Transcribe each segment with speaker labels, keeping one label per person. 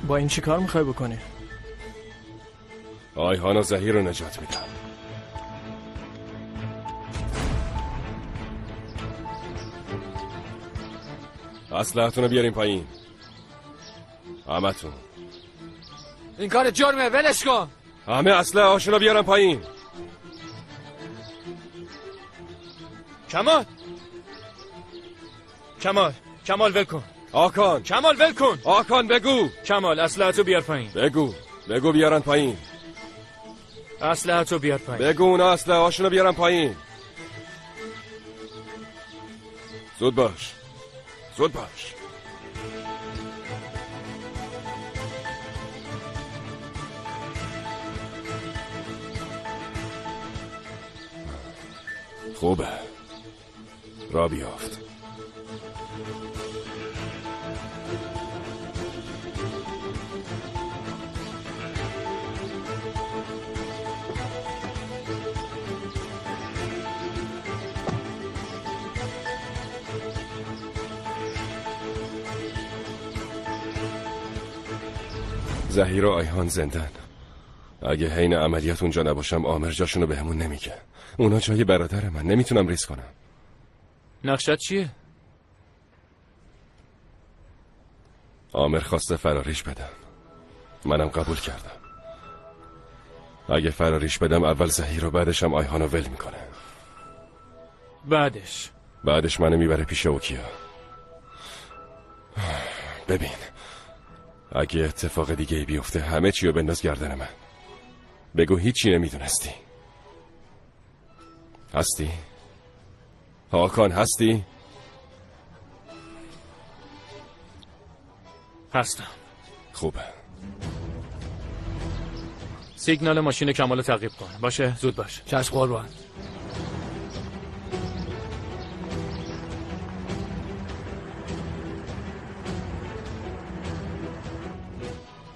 Speaker 1: با این چی کار میخوای بکنی؟
Speaker 2: آیهان و زهیر رو نجات میدم. اسلحتون رو بیارین پایین. همتون.
Speaker 3: این کار جرمه، ولش کن.
Speaker 2: همه اسلحه هاشون رو بیارن پایین.
Speaker 4: کمال ول کن.
Speaker 2: آکان
Speaker 4: کمال ول کن.
Speaker 2: آکان بگو.
Speaker 4: کمال اسلحه‌تو بیار پایین.
Speaker 2: بگو بیارن پایین.
Speaker 4: اسلحه‌تو بیار پایین.
Speaker 2: بگو اونا اسلحه هاشون رو بیارن پایین. زود باش. خوبه. را بیافت. زهیر و آیهان زندن. اگه حین عملیات اونجا نباشم عامر جاشونو بهمون نمیگه. اونا جای برادر من، نمیتونم ریسک کنم.
Speaker 4: نقشت چیه؟
Speaker 2: عامر خواسته فراریش بدم، منم قبول کردم. اگه فراریش بدم اول زهیر و بعدشم آیهانو ول میکنه. بعدش منو میبره پیش اوکیا. ببین اگه اتفاق دیگه ای بیفته همه چی رو بنداز گردن من. بگو هیچی نمیدونستی. هستی؟ هاکان هستی؟
Speaker 4: هستم.
Speaker 2: خوبه.
Speaker 4: سیگنال ماشین کمالو تعقیب کن. باشه زود باش.
Speaker 3: چشم قربان.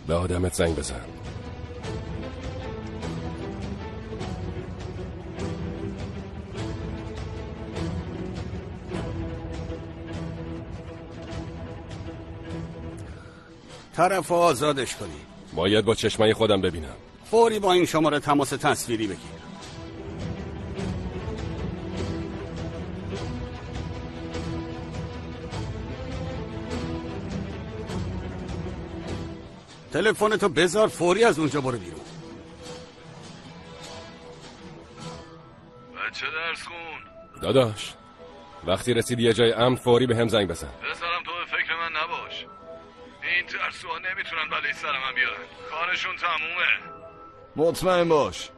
Speaker 2: به آدمت زنگ بزن.
Speaker 5: طرف آزادش کنی.
Speaker 2: باید با چشمای خودم ببینم.
Speaker 5: فوری با این شماره تماس تصویری بگیر. تلفنتو بذار فوری از اونجا برو بیرون.
Speaker 6: بچه درس خون.
Speaker 2: داداش وقتی رسیدی یه جای امن فوری به هم زنگ بزن.
Speaker 6: بذارم تو به فکر من نباش. این ترسوها نمیتونن بلای سر من بیارن. کارشون تمومه.
Speaker 7: مطمئن باش.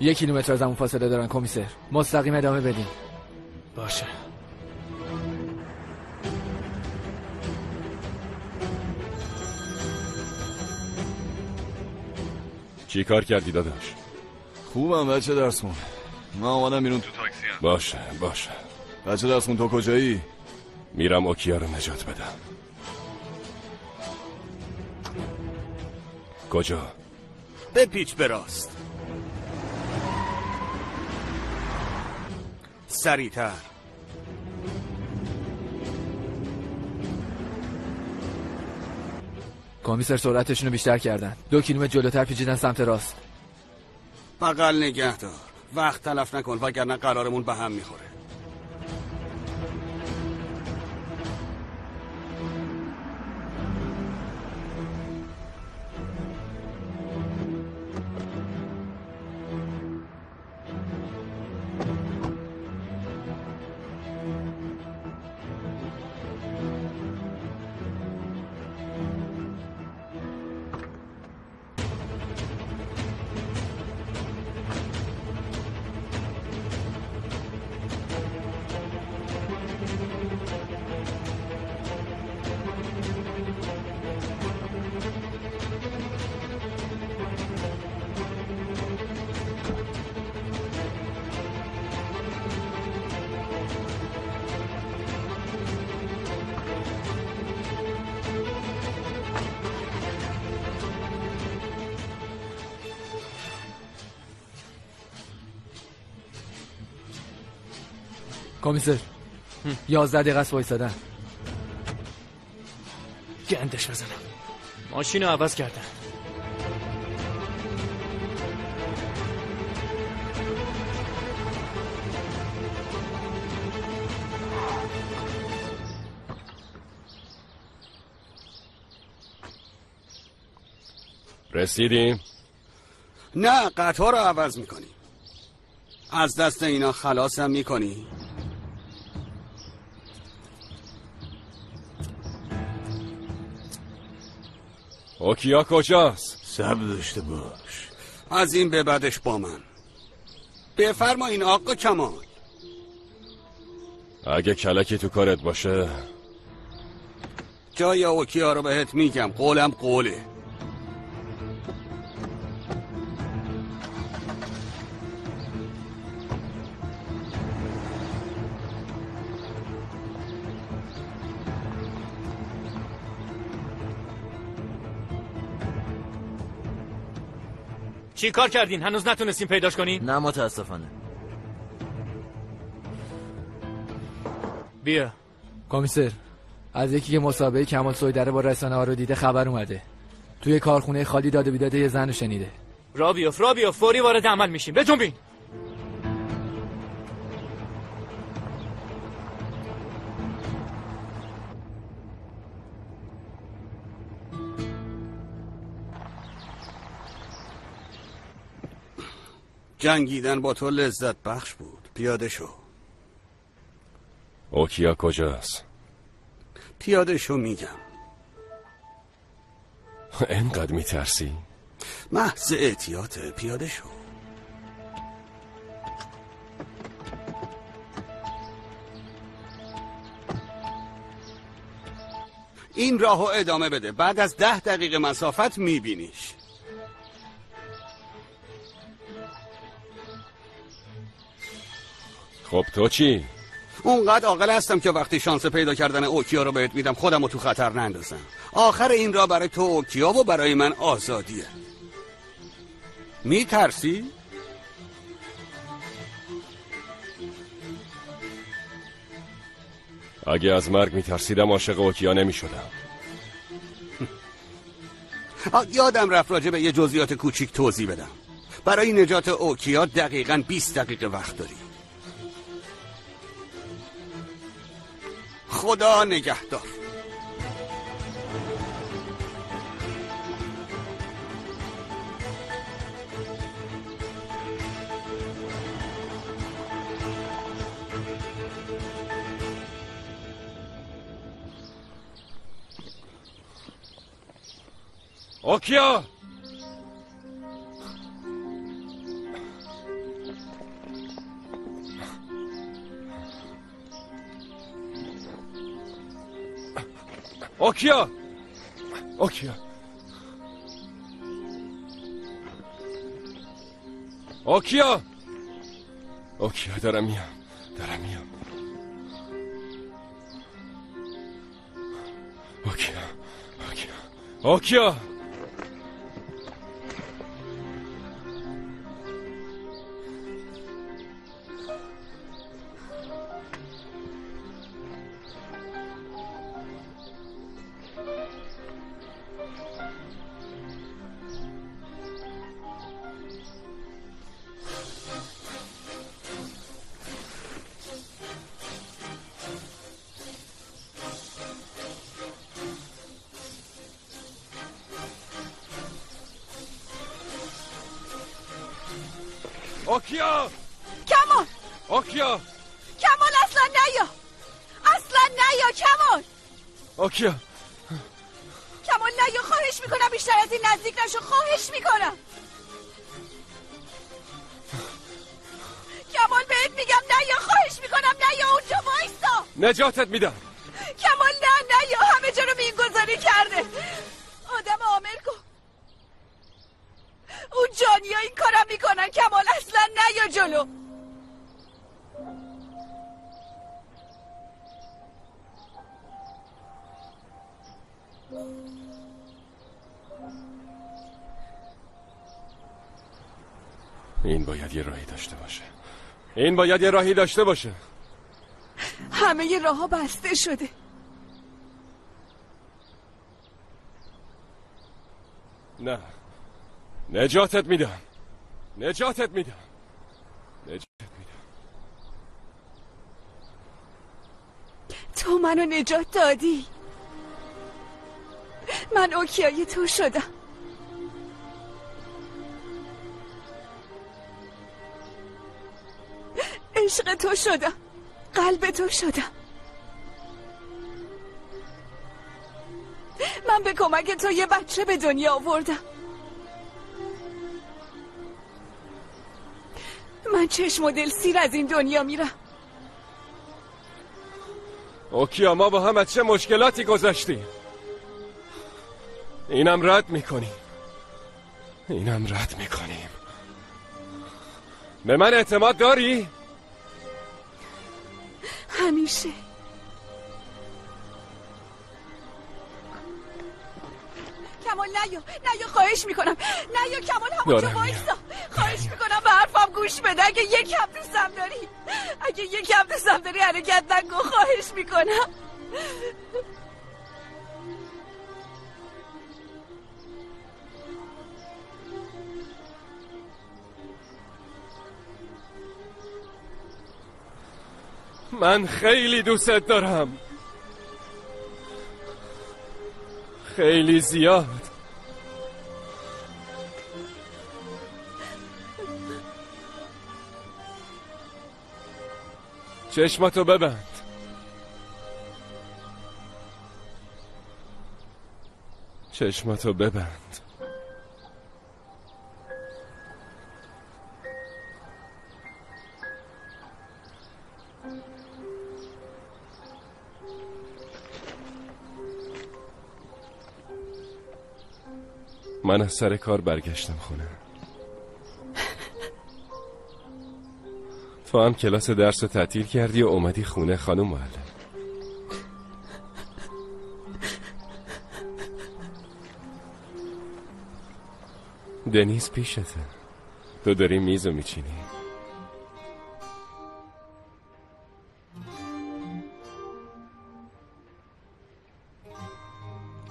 Speaker 3: یک کیلومتر از همون فاصله دارن کمیسر. مستقیم ادامه بدین.
Speaker 4: باشه.
Speaker 2: چی کار کردی داداش؟
Speaker 7: خوبم بچه درس خون. من آمدم بیرون تو
Speaker 6: تاکسی هم.
Speaker 2: باشه.
Speaker 7: بچه درس خون تو کجایی؟
Speaker 2: میرم اوکیا رو نجات بدم. کجا؟
Speaker 5: بپیچ به راست. سریعتر.
Speaker 3: کمیسر سرعتشون رو بیشتر کردن. 2 کیلومتر جلوتر پیچیدن سمت راست.
Speaker 5: بغل نگه دار. وقت تلف نکن وگرنه قرارمون به هم میخوره.
Speaker 3: کمیسر 11 دقیقه است وایسادن.
Speaker 4: گندش بزنم. ماشین رو عوض کردن.
Speaker 2: رسیدیم؟
Speaker 5: نه، قطار رو عوض میکنی. از دست اینا خلاصم میکنی.
Speaker 2: اوکیا کجاست؟
Speaker 8: صبر داشته باش.
Speaker 5: از این به بعدش با من. بفرمایین آقا کمال.
Speaker 2: اگه کلکی تو کارت باشه
Speaker 5: جای اوکیا رو بهت میگم، قولم قوله.
Speaker 4: چی کار کردین؟ هنوز نتونستین پیداش کنین؟
Speaker 9: نه متاسفانه.
Speaker 4: بیا.
Speaker 3: کمیسر از یکی که مسابقه کمال سویدره با رسانه ها رو دیده خبر اومده. توی کارخونه خالی داده بیداده یه زن رو شنیده.
Speaker 4: را بیاف فوری وارد عمل میشیم. بجنبین.
Speaker 5: جنگیدن با تو لذت بخش بود. پیاده شو.
Speaker 2: اوکیا کجاست؟
Speaker 5: پیاده شو میگم.
Speaker 2: اینقدر میترسی؟
Speaker 5: محض احتیاطه. پیاده شو. این راهو ادامه بده. بعد از 10 دقیقه مسافت میبینیش.
Speaker 2: خب تو چی؟
Speaker 5: اونقدر عاقل هستم که وقتی شانس پیدا کردن اوکیا رو بهت میدم خودم رو تو خطر نندازم. آخر این راه برای تو اوکیا و برای من آزادیه. میترسی؟
Speaker 2: اگه از مرگ میترسیدم عاشق اوکیا نمیشدم.
Speaker 5: یادم رفت راجع به یه جزئیات کوچیک توضیح بدم. برای نجات اوکیا دقیقاً 20 دقیقه وقت داری. خدا نگهدار.
Speaker 2: اوکیا! اوکیا! اوکیا! اوکیا! اوکیا دارم میام. اوکیا! اوکیا! اوکیا!
Speaker 10: کمال!
Speaker 2: اوکیا!
Speaker 10: کمال اصلا نیا کمال!
Speaker 2: اوکیا!
Speaker 10: کمال نیا، خواهش میکنم بیشتر از این نزدیک نشو، خواهش میکنم. کمال بهت میگم نیا، خواهش میکنم نیا، اونجا وایستا.
Speaker 2: نجاتت میدم.
Speaker 10: کمال نیا، همه جا رو مینگذاری کرده. آدم عامل کن. اون جانیا این کارم میکنن. کمال اصلا نیا جلو.
Speaker 2: این باید یه راهی داشته باشه.
Speaker 10: همه راه ها بسته شده.
Speaker 2: نه، نجاتت میدم. نجاتت میدم.
Speaker 10: تو منو نجات دادی. من اوکیای تو شدم. عشق تو شدم. قلب تو شدم. من به کمک تو یه بچه به دنیا آوردم. من چشم و دل سیر از این دنیا میرم.
Speaker 2: اوکیا، ما با هم از چه مشکلاتی گذشتیم. اینم رد میکنیم. به من اعتماد داری؟
Speaker 10: همیشه. کمال نیا خواهش میکنم. نیا کمال، همونجا وایسا. خواهش میکنم به حرفم گوش بده. اگه یکم دوستم داری حرکت نکن. خواهش میکنم.
Speaker 2: من خیلی دوستت دارم. خیلی زیاد. چشماتو ببند. من از سر کار برگشتم خونه. تو هم کلاس درس رو تعطیل کردی و اومدی خونه خانم معلم. دنیز پیشته. تو داری میزو میچینی.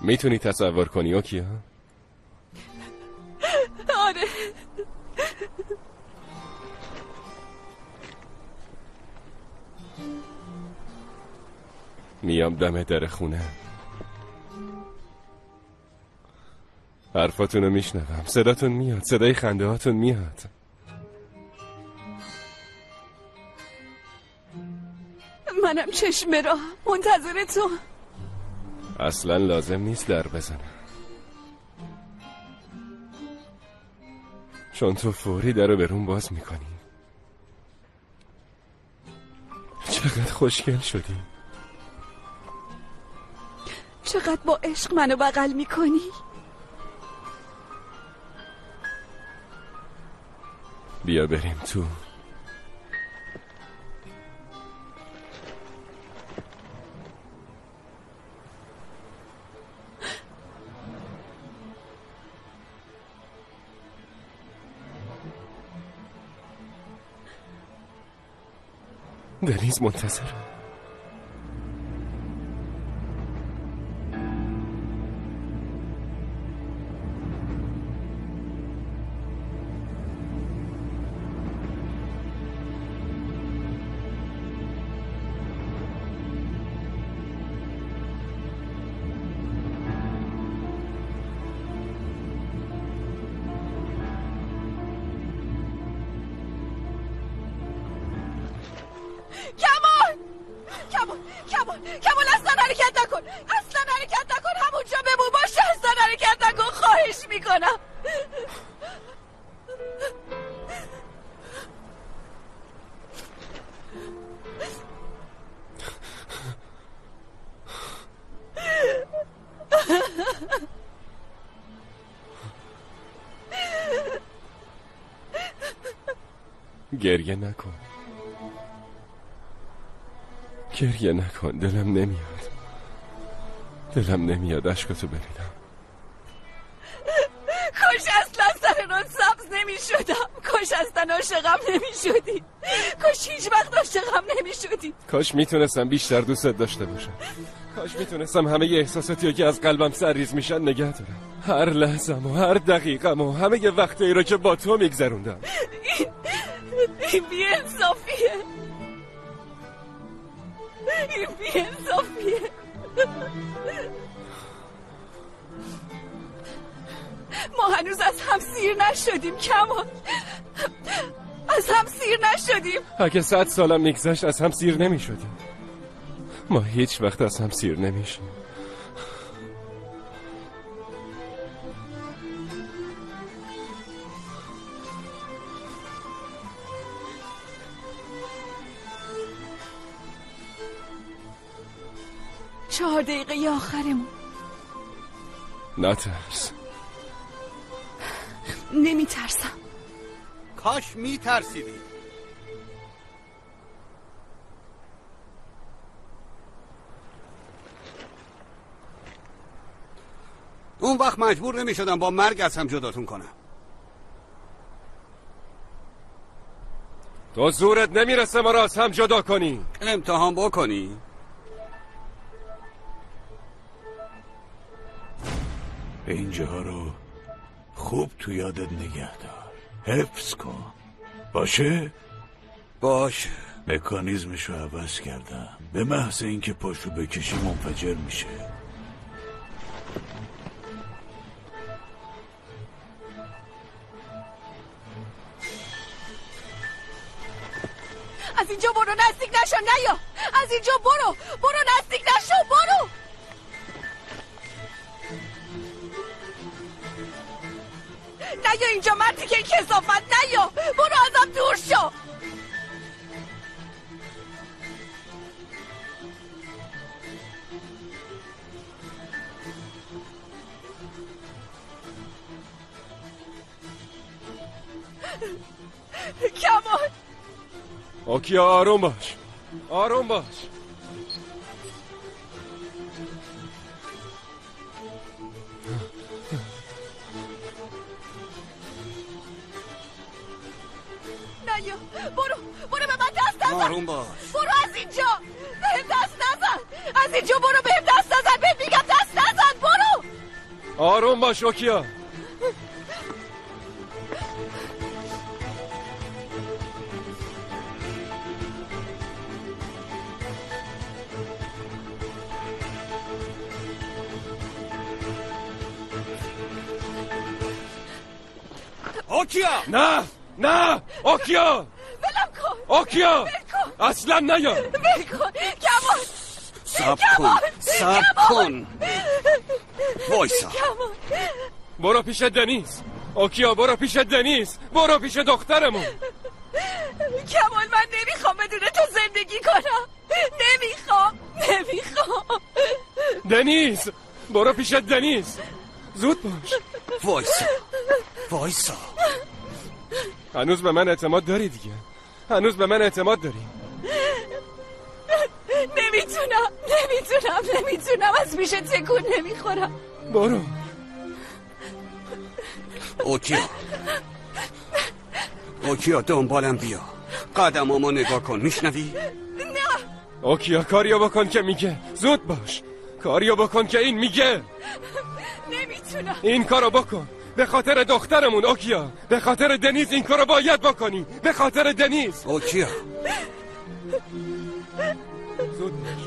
Speaker 2: میتونی تصور کنی اوکیا؟
Speaker 10: آره.
Speaker 2: میام دم در خونه. حرفاتونو میشنوم. صداتون میاد. صدای خنده هاتون میاد.
Speaker 10: منم چشم راه منتظر تو.
Speaker 2: اصلا لازم نیست در بزنم، چون تو فوری درو به روم باز میکنی. چقدر خوشگل شدی.
Speaker 10: چقدر با عشق منو بغل میکنی.
Speaker 2: بیا بریم تو. دنیز منتظرم.
Speaker 10: کمال اصلا حرکت نکن. همونجا بمون. باشه اصلا حرکت نکن. خواهش میکنم.
Speaker 2: گریه نکن. دلم نمیاد اشکاتو ببینم.
Speaker 10: کاش اصلا سر راه سبز نمیشدم. کاش اصلا عاشقم نمیشدی، کاش هیچ وقت عاشقم نمیشدی.
Speaker 2: کاش میتونستم بیشتر دوستت داشته باشم، کاش میتونستم همه ی احساساتی که از قلبم سرریز میشن نگه دارم. هر لحظم و هر دقیقم و همه ی وقتی رو که با تو میگذروندم.
Speaker 10: این بی‌انصافیه، این بی‌انصافیه. ما هنوز از هم سیر نشدیم کمال، از هم سیر نشدیم.
Speaker 2: اگه 100 سالم میگذشت از هم سیر نمیشدیم. ما هیچ وقت از هم سیر نمیشیم.
Speaker 10: چهار دقیقه آخرمون.
Speaker 2: نترس.
Speaker 10: نمیترسم.
Speaker 5: کاش میترسیدی. اون وقت مجبور نمیشدم با مرگ از هم جداتون کنم.
Speaker 2: تو زورت نمیرسه ما را از هم جدا کنی.
Speaker 5: امتحان بکنی.
Speaker 8: اینجاها رو خوب تو یادت نگه دار، حفظ کن. باشه؟
Speaker 5: باشه.
Speaker 8: مکانیزمشو عوض کردم، به محض اینکه پاشو بکشی منفجر میشه.
Speaker 10: از اینجا برو، نزدیک نشو. نیا از اینجا برو، برو نزدیک نشو، برو. نیا اینجا مردی که این کثافت. نیا، برو ازم دور شو. کمال.
Speaker 2: اوکیا آروم باش، آروم باش.
Speaker 10: نیا، برو به من دست نزن.
Speaker 5: آروم باش.
Speaker 10: برو از اینجا، بهم دست نزن. از اینجا برو، بهم دست نزن. بهم میگم دست نزن. برو.
Speaker 2: آروم باش اوکیا.
Speaker 5: اوکیا.
Speaker 2: نه اوکیا.
Speaker 10: ولم کن.
Speaker 2: اوکیا
Speaker 10: کن.
Speaker 2: اصلا نیا.
Speaker 10: ول کن کمال.
Speaker 5: صبر کن. وایسا.
Speaker 2: برو پیش دنیز. اوکیا برو پیش دنیز، برو پیش دخترمون.
Speaker 10: کمال من نمیخوام بدون تو زندگی کنم. نمیخوام.
Speaker 2: دنیز برو پیش دنیز، زود باش.
Speaker 5: وایسا.
Speaker 2: هنوز به من اعتماد داری دیگه؟ هنوز به من اعتماد داری؟
Speaker 10: نمیتونم از پیش تکون نمیخورم.
Speaker 2: برو.
Speaker 5: اوکیا دنبالم بیا. قدمامو نگاه کن، میشنوی؟
Speaker 10: نه.
Speaker 2: اوکیا کاریو بکن که میگه. زود باش، کاریو بکن که این میگه.
Speaker 10: نمیتونم.
Speaker 2: این کارو بکن به خاطر دخترمون اوکیا، به خاطر دنیز این کارو باید بکنی، به خاطر دنیز.
Speaker 5: اوکیا
Speaker 2: زود باش،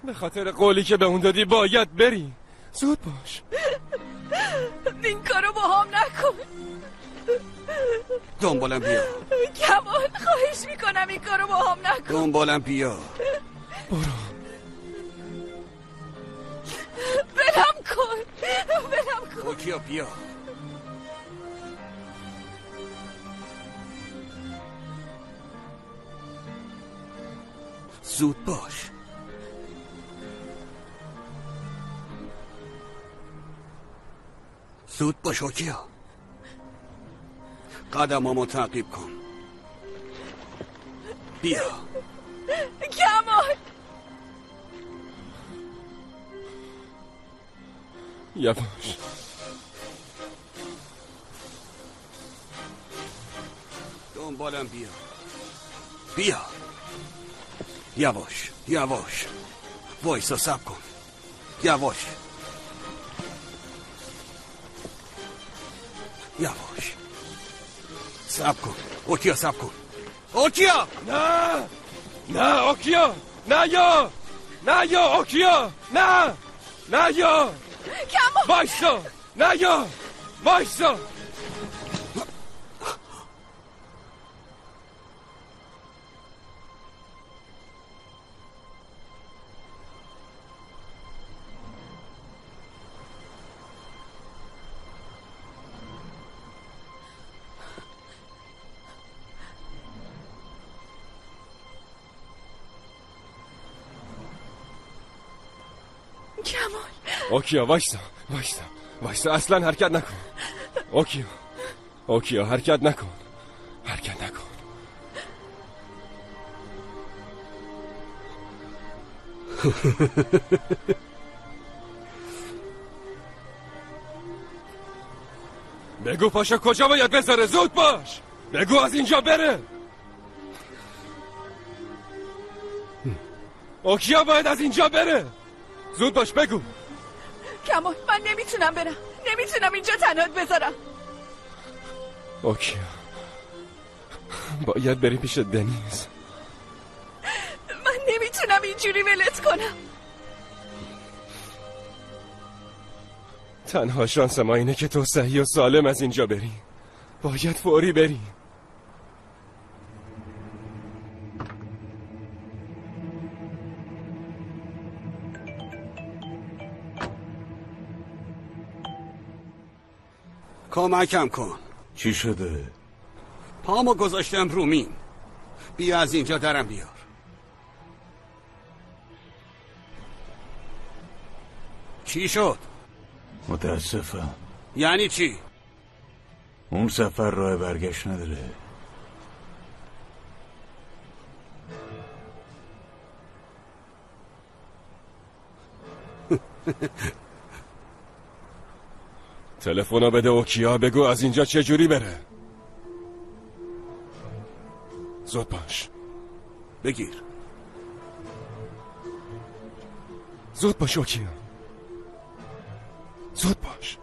Speaker 2: به خاطر قولی که به اون دادی باید بری. زود باش.
Speaker 10: این کارو با هم نکن.
Speaker 5: دنبالم بیا.
Speaker 10: کمال خواهش میکنم این کارو با هم نکن.
Speaker 5: دنبالم بیا.
Speaker 2: برو.
Speaker 10: ولم کن.
Speaker 5: اوکیا بیا. زود باش. زود باش اوکیا. قدمامو تعقیب کن. بیا.
Speaker 10: کمال.
Speaker 2: یواش.
Speaker 5: دنبالم بیا. بیا. یواش یواش. وایسا صبر کن. یواش یواش. صبر کن اوکیا، صبر کن اوکیا.
Speaker 2: نه نه اوکیا، نه یا نه یا اوکیا، نه نه یا
Speaker 10: کمال
Speaker 2: وایسا، نه یا وایسا. اوکیا وایسا وایسا وایسا، اصلا حرکت نکن. اوکیا اوکیا حرکت نکن، حرکت نکن. بگو پاشا کجا باید بذاره، زود باش بگو از اینجا بره. اوکیا باید از اینجا بره، زود باش بگو.
Speaker 10: کمال من نمیتونم برم، نمیتونم اینجا تنهات بذارم.
Speaker 2: اوکیا باید بری پیش دنیز.
Speaker 10: من نمیتونم اینجوری ولت کنم.
Speaker 2: تنها شانس ما اینه که تو صحیح و سالم از اینجا بری. باید فوری بری.
Speaker 5: کمکم کن.
Speaker 8: چی شده؟
Speaker 5: پامو گذاشتم رو مین. بیا از اینجا درم بیار. چی شد؟
Speaker 8: متاسفم.
Speaker 5: یعنی چی؟
Speaker 8: اون سفر راه برگشت نداره.
Speaker 2: تلفنو بده اوکیا، بگو از اینجا چجوری بره. زود باش
Speaker 5: بگیر.
Speaker 2: زود باش اوکیا، زود باش.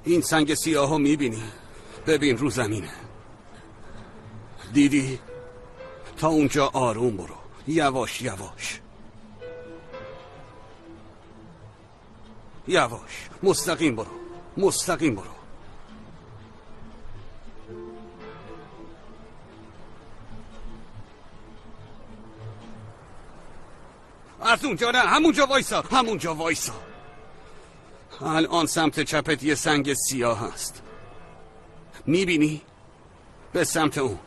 Speaker 5: این سنگ سیاهو میبینی؟ ببین رو زمینه. دیدی؟ تا اونجا آروم برو، یواش یواش یواش. مستقیم برو، مستقیم برو. از اونجا نه، همونجا وایسا، همونجا وایسا. الان سمت چپت یه سنگ سیاه هست، میبینی؟ به سمت اون.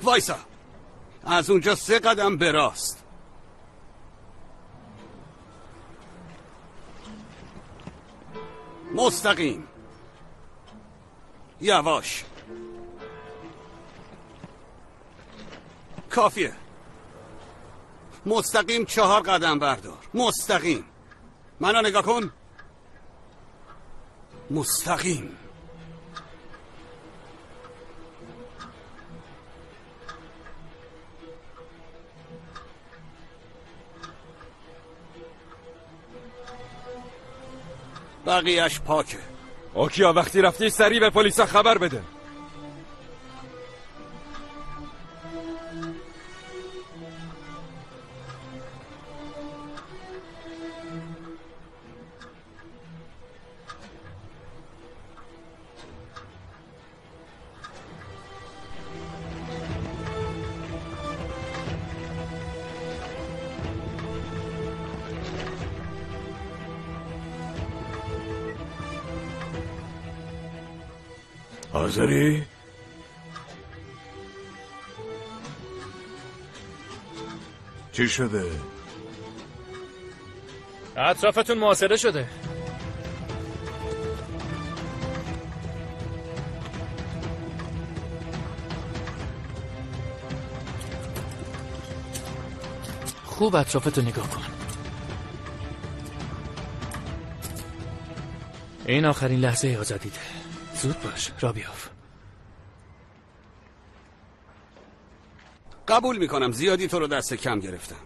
Speaker 5: وایسا. از اونجا 3 قدم به راست. مستقیم. یواش. کافیه. مستقیم 4 قدم بردار. مستقیم. منو نگاه کن. مستقیم. بقیهش پاکه.
Speaker 2: اوکیا وقتی رفتی سریع به پلیس خبر بده.
Speaker 8: حاضری؟ چی شده؟
Speaker 4: اطرافتون محاصره شده. خوب اطرافتو نگاه کن. این آخرین لحظه آزادیته. زود باش، را بیاف.
Speaker 5: قبول میکنم زیادی تو رو دست کم گرفتم.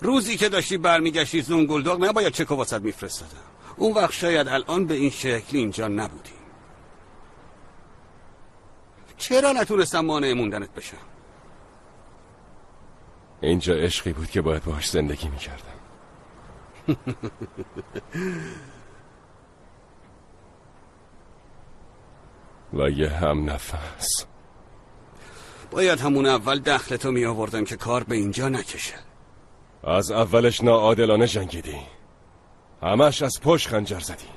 Speaker 5: روزی که داشتی برمیگشتی زنگولداغ نباید چکو واسط میفرستادم. اون وقت شاید الان به این شکلی اینجا نبودی. چرا نتونستم مانع موندنت بشم؟
Speaker 2: اینجا عشقی بود که باید باهاش زندگی میکردم. و یه هم نفس.
Speaker 5: باید همون اول دخلتو می آوردم که کار به اینجا نکشه.
Speaker 2: از اولش ناعادلانه جنگیدی. همش از پشت خنجر زدی.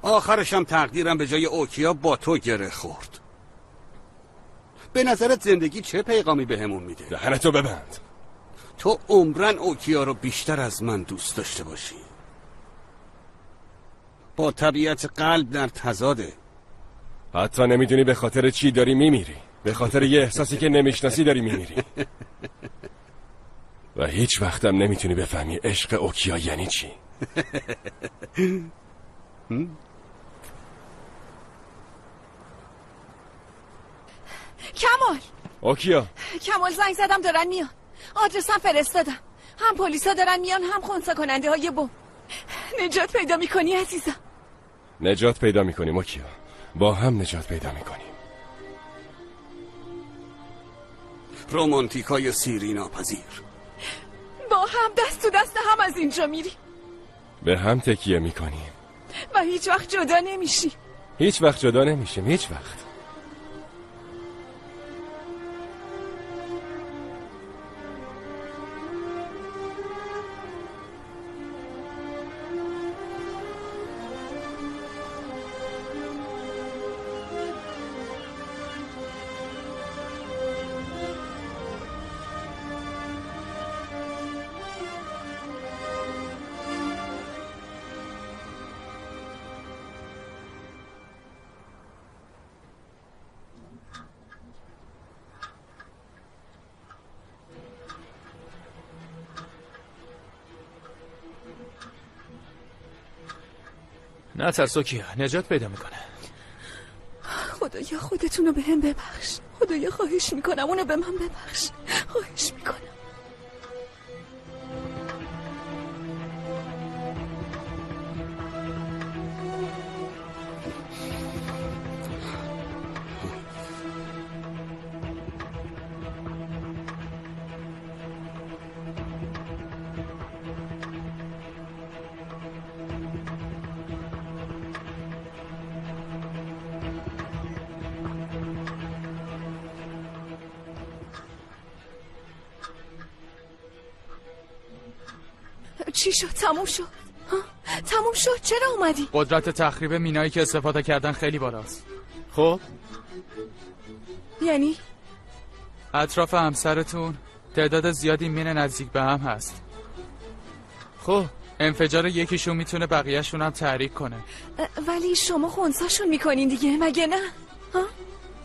Speaker 5: آخرش هم تقدیرم به جای اوکیا با تو گره خورد. به نظرت زندگی چه پیغامی بهمون میده؟
Speaker 2: دهنتو ببند.
Speaker 5: تو عمرن اوکیا رو بیشتر از من دوست داشته باشی. با طبیعت قلب در تضاده.
Speaker 2: حتی نمیدونی به خاطر چی داری میمیری. به خاطر یه احساسی که نمیشناسی داری میمیری. و هیچ وقتم نمیتونی بفهمی عشق اوکیا یعنی چی.
Speaker 10: کمال.
Speaker 2: اوکیا.
Speaker 10: کمال زنگ زدم دارن میان. آدرسم فرستادم. هم پلیسا دارن میان هم خنثی کننده های بم. نجات پیدا میکنی عزیزم.
Speaker 2: نجات پیدا میکنیم اوکیا. با هم نجات پیدا میکنیم.
Speaker 5: رومانتیکای سیری ناپذیر.
Speaker 10: با هم دست تو دست هم از اینجا میری.
Speaker 2: به هم تکیه میکنیم.
Speaker 10: و هیچ وقت جدا نمیشی.
Speaker 2: هیچ وقت جدا نمیشیم. هیچ وقت.
Speaker 4: نه ترس اوکیا، نجات پیدا میکنه.
Speaker 10: خدایا خودتونو به هم ببخش. خدایا خواهش میکنم اونو به من ببخش. خواهش میکنم. چی شد؟ تموم شد؟ تموم شد؟ چرا اومدی؟
Speaker 3: قدرت تخریب مینایی که استفاده کردن خیلی بالاست.
Speaker 4: خب
Speaker 10: یعنی؟
Speaker 3: اطراف همسرتون تعداد زیادی مین نزدیک به هم هست. خب انفجار یکیشون میتونه بقیهشون هم تحریک کنه.
Speaker 10: ولی شما خنثیشون میکنین دیگه مگه نه؟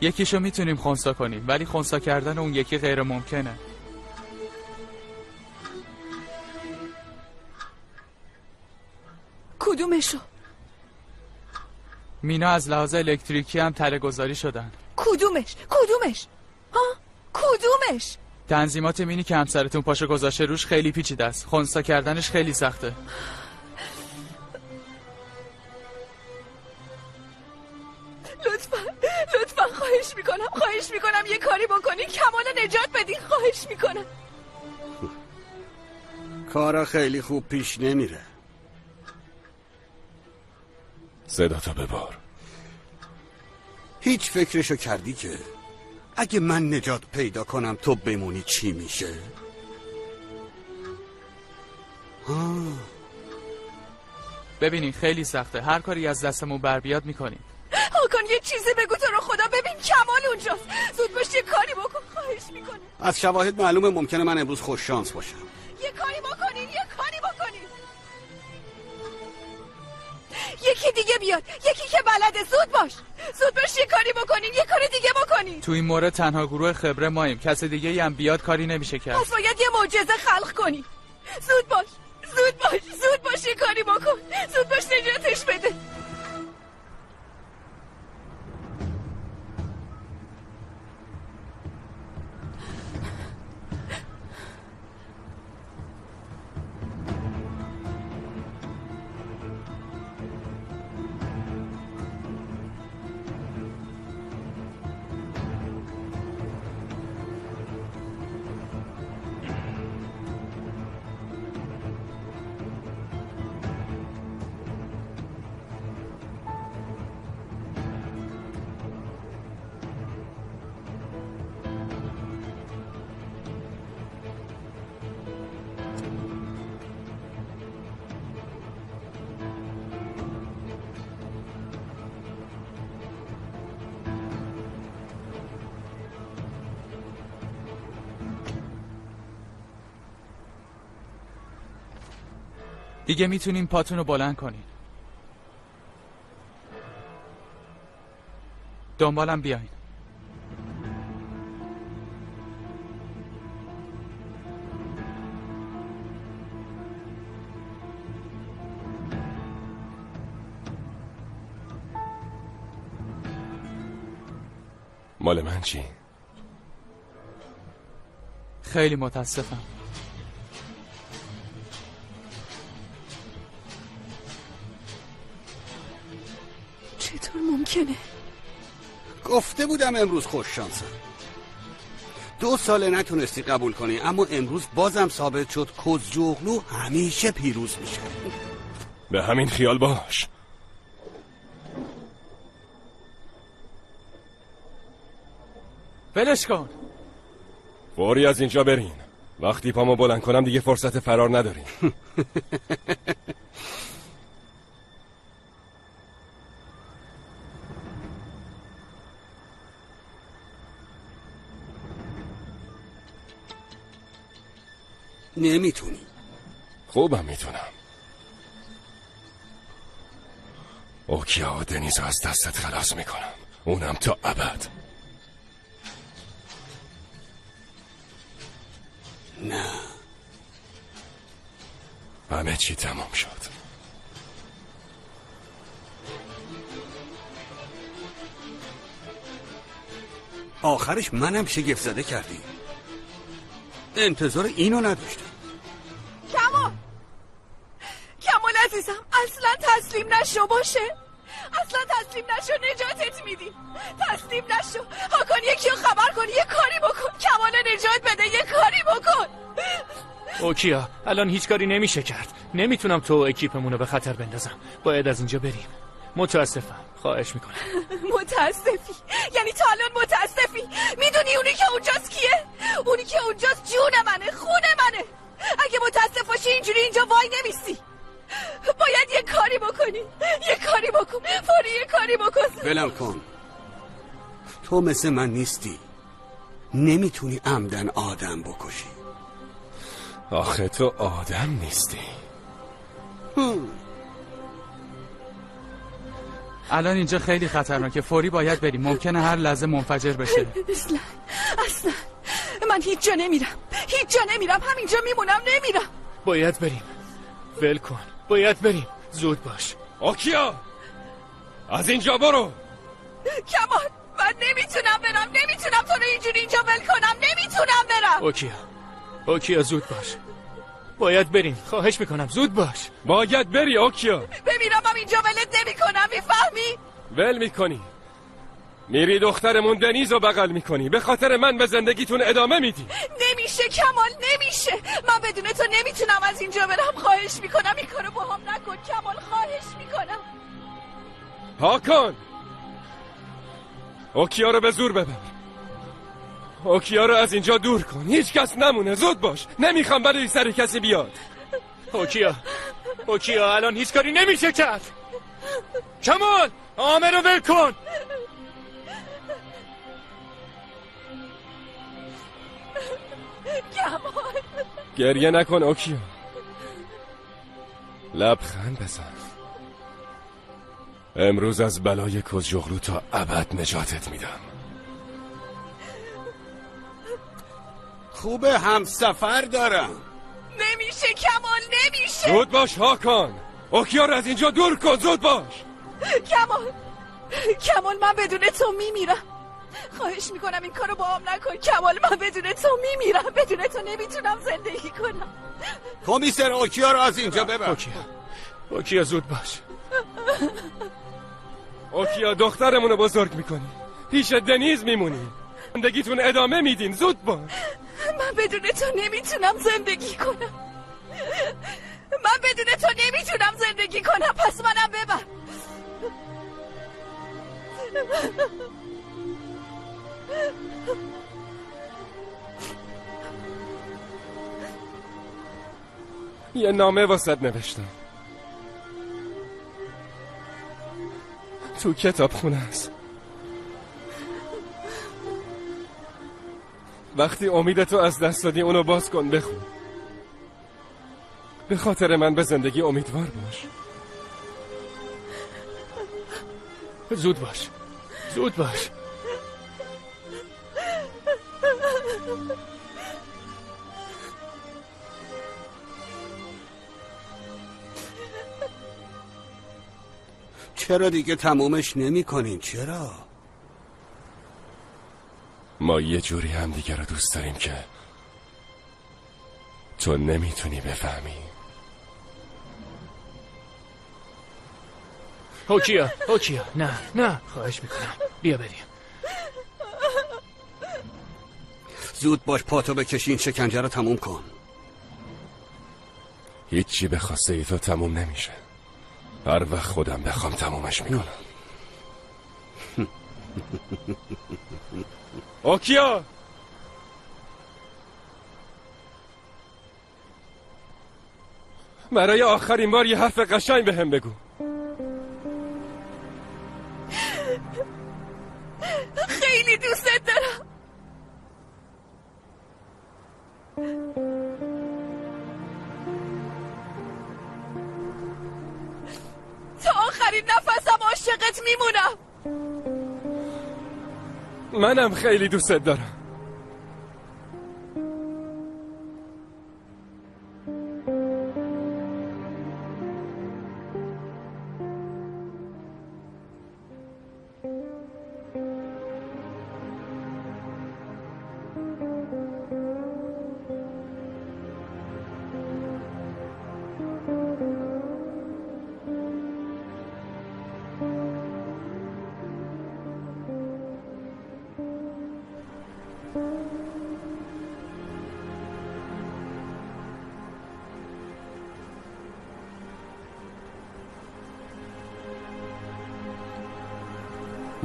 Speaker 3: یکیشو میتونیم خنثی کنیم ولی خنثی کردن اون یکی غیر ممکنه.
Speaker 10: کدومشو؟
Speaker 3: مینا از لحاظ الکتریکی هم تله‌گذاری شدن.
Speaker 10: کدومش؟ کدومش؟
Speaker 3: تنظیمات مینی که همسرتون پاشو گذاشته روش خیلی پیچیده است. خنثی کردنش خیلی سخته.
Speaker 10: لطفا خواهش میکنم یه کاری بکنین کمال نجات بدین. خواهش میکنم.
Speaker 5: کارا خیلی خوب پیش نمیره.
Speaker 2: صداتو ببار.
Speaker 5: هیچ فکرشو کردی که اگه من نجات پیدا کنم تو بمونی چی میشه؟
Speaker 3: ببینین خیلی سخته. هر کاری از دستمون بر بیاد میکنیم.
Speaker 10: هاکان یه چیزی بگو تو رو خدا. ببین کمال اونجاست. زود باش یه کاری بکن. خواهش میکنم.
Speaker 5: از شواهد معلومه ممکنه من امروز خوش شانس باشم.
Speaker 10: یه کاری بکنین. یکی دیگه بیاد، یکی که بلده. زود باش یه کاری بکنین، یه کار دیگه بکنین.
Speaker 3: تو این مورد تنها گروه خبره ماییم، کس دیگه هم بیاد کاری نمیشه کرد.
Speaker 10: پس باید یه معجزه خلق کنی. زود باش یه کاری بکن. زود باش نجاتش بده.
Speaker 3: دیگه میتونین پاتون رو بلند کنین. دنبالم بیاین.
Speaker 2: مال من چی؟
Speaker 3: خیلی متاسفم.
Speaker 10: چطور ممکنه؟
Speaker 5: گفته بودم امروز خوش شانسم. 2 ساله نتونستی قبول کنی، اما امروز بازم ثابت شد کزجوغلو همیشه پیروز میشه.
Speaker 2: به همین خیال باش.
Speaker 3: ولش کن.
Speaker 2: فوری از اینجا برین. وقتی پامو بلند کنم دیگه فرصت فرار نداریم.
Speaker 5: نمیتونی.
Speaker 2: خوبم میتونم. اوکیا و دنیزو از دستت خلاص میکنم، اونم تا ابد.
Speaker 5: نه،
Speaker 2: همه چی تمام شد.
Speaker 5: آخرش منم شگفت زده کردی. انتظار اینو نداشتم.
Speaker 10: کمال عزیزم، اصلا تسلیم نشو. باشه اصلا تسلیم نشو، نجاتت میدیم. تسلیم نشو. هاکن یکی رو خبر کن، یه کاری بکن. کمال نجات بده، یه کاری بکن.
Speaker 4: اوکیا الان هیچ کاری نمیشه کرد. نمیتونم تو و اکیپمونو به خطر بندازم. باید از اینجا بریم. متاسفم، خواهش میکنم.
Speaker 10: متاسفی؟ یعنی تا الان متاسفی؟ میدونی اونی که اونجاست کیه؟ اونی که اونجاست جون منه، خون منه. اگه متاسف باشی اینجوری اینجا وای نمیستی. باید یه کاری بکنی، یه کاری بکن. فوری یه کاری بکن.
Speaker 5: ولم کن. تو مثل من نیستی. نمیتونی عمدن آدم بکشی.
Speaker 2: آخه تو آدم نیستی.
Speaker 3: الان اینجا خیلی خطرناکه. فوری باید بریم. ممکنه هر لحظه منفجر بشه.
Speaker 10: اصلا من هیچ جا نمیرم. همینجا میمونم، نمیرم.
Speaker 4: باید بریم. ول کن. باید بریم. زود باش.
Speaker 2: اوکیا از اینجا برو.
Speaker 10: کمال من نمیتونم برم. نمیتونم تو رو اینجا ول کنم. نمیتونم برم.
Speaker 4: اوکیا زود باش. باید بریم. خواهش میکنم زود باش.
Speaker 2: باید بری اوکیا.
Speaker 10: بمیرم هم اینجا ولت نمیکنم. میفهمی؟
Speaker 2: ول میکنی. میری دخترمون دنیزو بغل میکنی. به خاطر من به زندگیتون ادامه میدی.
Speaker 10: نمیشه کمال، نمیشه. من بدون تو نمیتونم از اینجا برم. خواهش میکنم این کارو با هم نکن کمال. خواهش میکنم.
Speaker 2: هاکن اوکیا رو به زور ببر. اوکیا رو از اینجا دور کن. هیچ کس نمونه. زود باش. نمیخوام برای سر کسی بیاد.
Speaker 4: اوکیا الان هیچ کاری نمیشه کرد. کمال عامر رو ول کن.
Speaker 10: کمال
Speaker 2: گریه نکن اوکیا. لبخند بزن. امروز از بلای کزجغلو تا ابد نجاتت میدم.
Speaker 5: خوبه همسفر دارم.
Speaker 10: نمیشه کمال، نمیشه.
Speaker 2: زود باش هاکان، اوکیا رو از اینجا دور کن، زود باش.
Speaker 10: کمال من بدون تو میمیرم. خواهش میکنم این کارو با هم نکن کمال، من بدون تو میمیرم. بدون تو نمیتونم زندگی کنم.
Speaker 5: کمیسر اوکیا رو از اینجا ببر.
Speaker 4: اوکیا زود باش.
Speaker 2: اوکیا دخترمونو بزرگ میکنی، پیش دنیز میمونی، زندگیتون ادامه میدین، زود باش.
Speaker 10: من بدون تو نمیتونم زندگی کنم. من بدون تو نمیتونم زندگی کنم، پس منم ببر.
Speaker 2: یه نامه واسط نوشتم، تو کتاب خونه است. وقتی امیدتو از دست دادی اونو باز کن، بخون. به خاطر من به زندگی امیدوار باش.
Speaker 4: زود باش، زود باش.
Speaker 5: چرا دیگه تمومش نمی کنین؟ چرا؟
Speaker 2: ما یه جوری هم دیگه رو دوست داریم که تو نمیتونی بفهمی.
Speaker 4: اوکیا نه خواهش میکنم بیا بریم.
Speaker 5: زود باش، پاتو بکشین، شکنجه رو تموم کن.
Speaker 2: هیچی به خواسته ای تو تموم نمیشه. هر وقت خودم بخوام تمومش میکنم. اوکیا برای آخرین بار یه حرف قشنگ بهم بگو.
Speaker 10: خیلی دوستت دارم. تا آخرین نفسم عاشقت میمونم.
Speaker 2: منم خیلی دوستت دارم.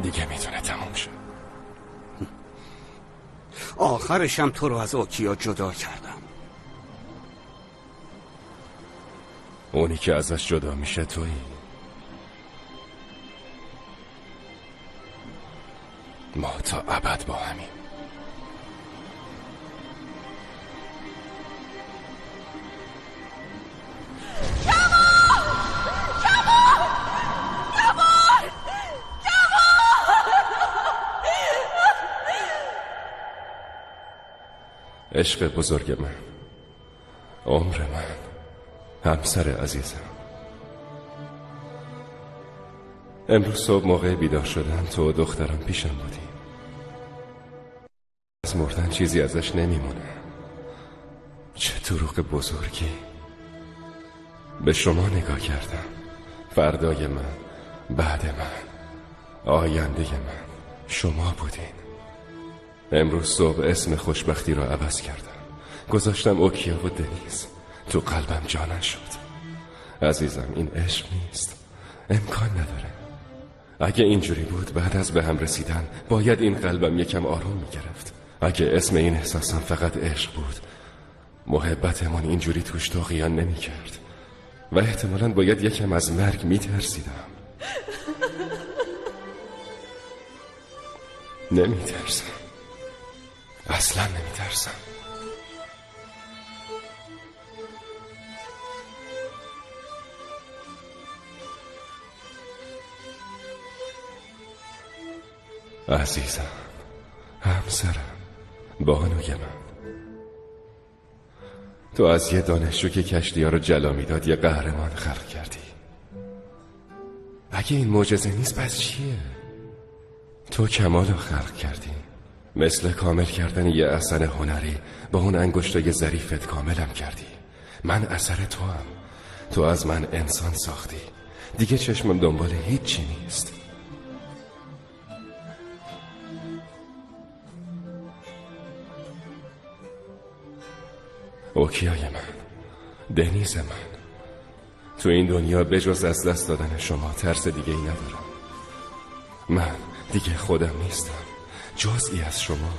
Speaker 2: دیگه میتونه تموم شه.
Speaker 5: آخرشم تو رو از اوکیا جدا کردم.
Speaker 2: اونی که ازش جدا میشه تویی. ما تا ابد با همین. عشق بزرگ من، عمر من، همسر عزیزم. امروز صبح موقع بیدار شدن تو و دخترم پیشم بودی. از مردن چیزی ازش نمیمونه. چه دروغ بزرگی. به شما نگاه کردم. فردای من، بعد من، آینده من شما بودین. امروز صبح اسم خوشبختی را عوض کردم. گذاشتم اوکیا و دنیز. تو قلبم جا نشد. عزیزم این عشق نیست. امکان نداره. اگه اینجوری بود بعد از به هم رسیدن باید این قلبم یکم آروم میگرفت. اگه اسم این احساسم فقط عشق بود محبتمون اینجوری توش طغیان نمیکرد و احتمالاً باید یکم از مرگ میترسیدم. نمیترسم. اصلا نمیترسم. عزیزم، همسرم، بانوی من، تو از یه دانشجو که کشتی‌ها رو جلا میداد یه قهرمان خلق کردی. اگه این معجزه نیست پس چیه؟ تو کمال رو خلق کردی، مثل کامل کردن یه اثر هنری با اون انگشتای ظریفت کاملم کردی. من اثر تو هم. تو از من انسان ساختی، دیگه چشمم دنبال هیچی نیست. اوکیای من، دنیز من، تو این دنیا بجز از دست دادن شما ترس دیگه ای ندارم. من دیگه خودم نیستم، جزئی از شما.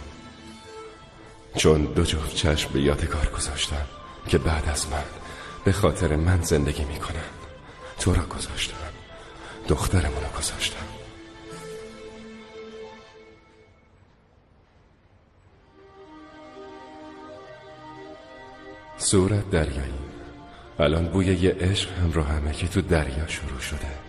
Speaker 2: چون دو جفت چشم به یادگار گذاشتم که بعد از من به خاطر من زندگی میکنن. تو را گذاشتم، دخترمون را گذاشتم. صورت دریایی، الان بوی یه عشق همه که تو دریا شروع شده.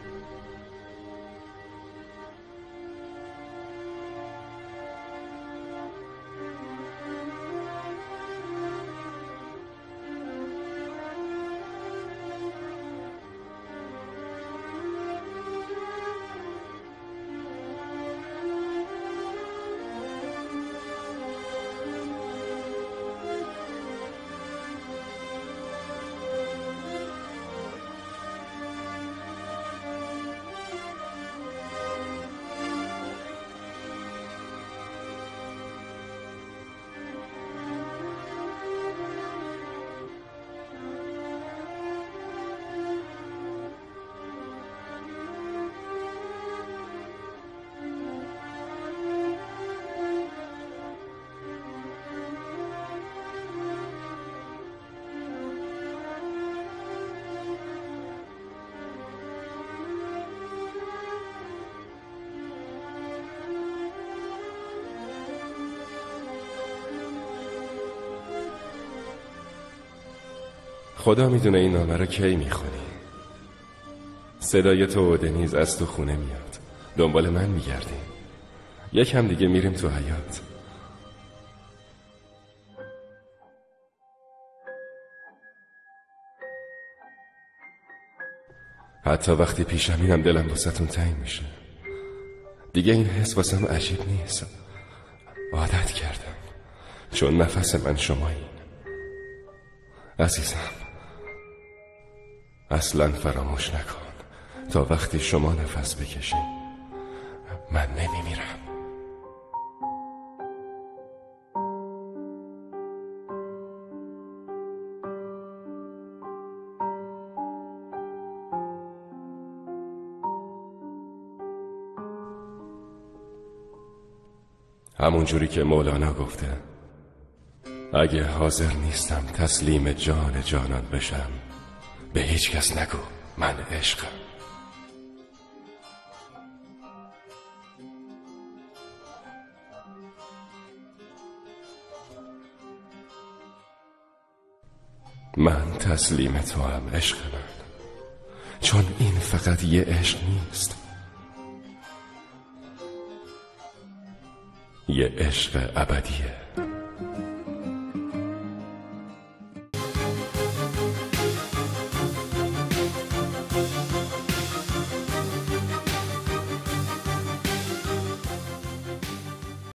Speaker 2: خدا میدونه این نامه رو کی میخونی. صدای تو و دنیز از تو خونه میاد، دنبال من میگردیم. یکم دیگه میریم تو حیاط. حتی وقتی پیشمینم دلم واسه‌تون تنگ میشه. دیگه این حس واسم عجیب نیست، عادت کردم، چون نفس من شمایین. عزیزم، اصلا فراموش نکن تا وقتی شما نفس بکشی من نمیمیرم. همون جوری که مولانا گفته، اگه حاضر نیستم تسلیم جان جانان بشم، به هیچ کس نگو من عشقم. من تسلیم تو هم عشق من، چون این فقط یه عشق نیست، یه عشق ابدیه.